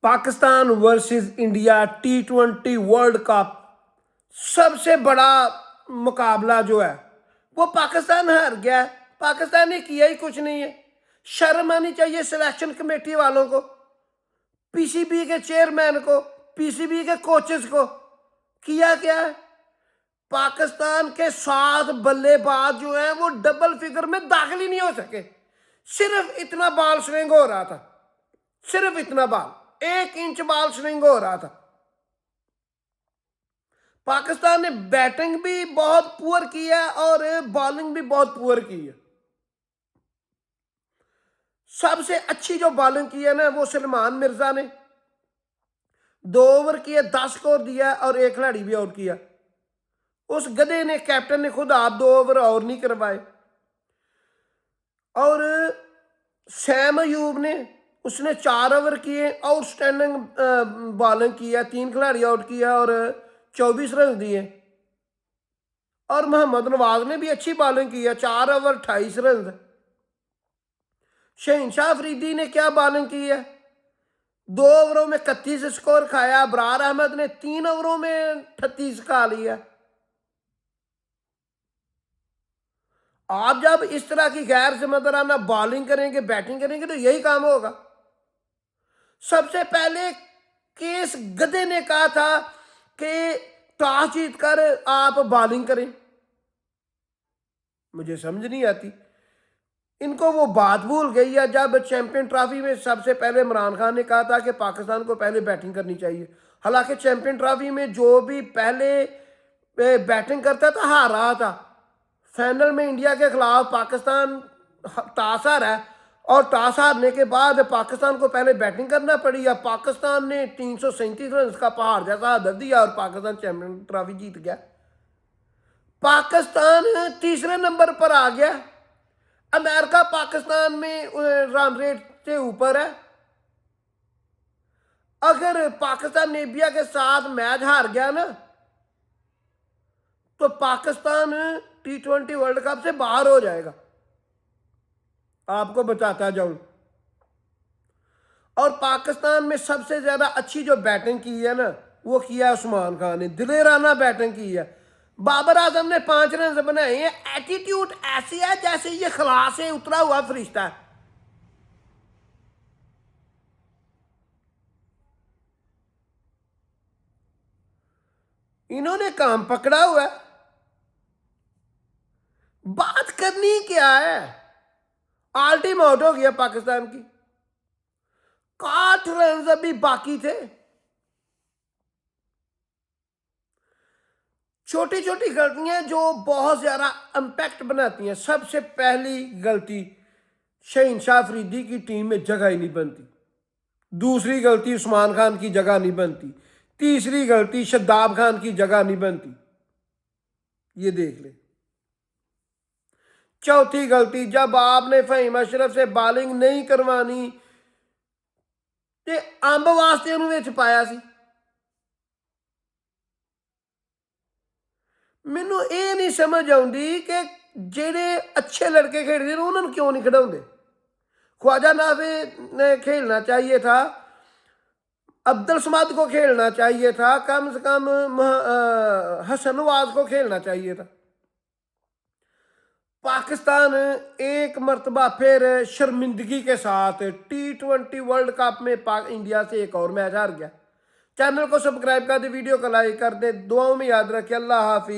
Pakistan versus India T20 world cup सबसे बड़ा मुकाबला जो है वो पाकिस्तान हार गया है। पाकिस्तान ने किया ही कुछ नहीं है। शर्म आनी चाहिए सिलेक्शन कमेटी वालों को, पीसीबी के चेयरमैन को, पीसीबी के कोचेस को। किया क्या है? पाकिस्तान के 7 बल्लेबाज जो हैं वो डबल फिगर में दाखिल ही नहीं हो सके। सिर्फ इतना बॉल स्विंग हो रहा था, सिर्फ इतना बॉल, 1 इंच बॉल स्विंग हो रहा था। पाकिस्तान ने बैटिंग भी बहुत पुअर की है और बॉलिंग भी बहुत पुअर की है। सबसे अच्छी जो बॉलिंग की है ना वो सलमान मिर्जा ने 2 ओवर किए, 10 स्कोर दिया और 1 खिलाड़ी भी आउट किया। उस गधे ने, कैप्टन ने खुद आप 2 ओवर और नहीं करवाए। और सैम अयूब ने, उसने 4 ओवर किए, आउटस्टैंडिंग बॉलिंग किया, 3 खिलाड़ी आउट किया और 24 रन दिए। और मोहम्मद नवाज ने भी अच्छी बॉलिंग की है, 4 ओवर 28 रन। शहनशाह अफरीदी ने क्या बॉलिंग की है, 2 ओवरों में 31 स्कोर खाया। अबरार अहमद ने 3 ओवरों में 38 खा लिया। आप जब इस तरह की गैर जिम्मेदाराना बॉलिंग करेंगे, बैटिंग करेंगे तो यही काम होगा। सबसे पहले किस गधे ने कहा था कि टॉस जीतकर आप बॉलिंग करें? मुझे समझ नहीं आती। इनको वो बात भूल गई है जब चैंपियन ट्रॉफी में सबसे पहले इमरान खान ने कहा था कि पाकिस्तान को पहले बैटिंग करनी चाहिए। हालांकि चैंपियन ट्रॉफी में जो भी पहले बैटिंग करता था हार रहा था। फाइनल में इंडिया के खिलाफ पाकिस्तान टॉस हारा है और टॉस हारने के बाद पाकिस्तान को पहले बैटिंग करना पड़ी। या पाकिस्तान ने 337 रन का पहाड़ जैसा आदर दिया और पाकिस्तान चैंपियन ट्रॉफी जीत गया। पाकिस्तान तीसरे नंबर पर आ गया। अमेरिका पाकिस्तान में रन रेट से ऊपर है। अगर पाकिस्तान नेबिया के साथ मैच हार गया ना तो पाकिस्तान T20 वर्ल्ड कप से बाहर हो जाएगा। आपको बताता जाऊं। और पाकिस्तान में सबसे ज्यादा अच्छी जो बैटिंग की है ना वो किया उस्मान खान ने, दिलेराना बैटिंग की है। बाबर आजम ने 5 रन बनाए हैं। एटीट्यूड ऐसी है जैसे ये खला से उतरा हुआ फरिश्ता है। इन्होंने काम पकड़ा हुआ है। बात करनी क्या है? ऑल टीम आउट हो गया पाकिस्तान की। 8 रन अभी बाकी थे। छोटी छोटी गलतियां जो बहुत ज्यादा इंपैक्ट बनाती हैं। सबसे पहली गलती, शहनशाह अफरीदी की टीम में जगह ही नहीं बनती। दूसरी गलती, उस्मान खान की जगह नहीं बनती। तीसरी गलती, शद्दाब खान की जगह नहीं बनती। ये देख ले। चौथी गलती, जब आपने फहीम अशरफ से बॉलिंग नहीं करवानी ते अंब वास्ते उन्होंने विच पाया सी। मैनू ये नहीं समझ आती कि जेडे अच्छे लड़के खेलते हैं उन्होंने क्यों नहीं खिडाउंदे। ख्वाजा नाफे ने खेलना चाहिए था, अब्दुल समद को खेलना चाहिए था, कम से कम हसन नवाज को खेलना चाहिए था। पाकिस्तान एक मरतबा फिर शर्मिंदगी के साथ T20 वर्ल्ड कप में इंडिया से एक और मैच हार गया। चैनल को सब्सक्राइब कर दे, वीडियो को लाइक कर दे, दुआओं में याद रखें। अल्लाह हाफिज।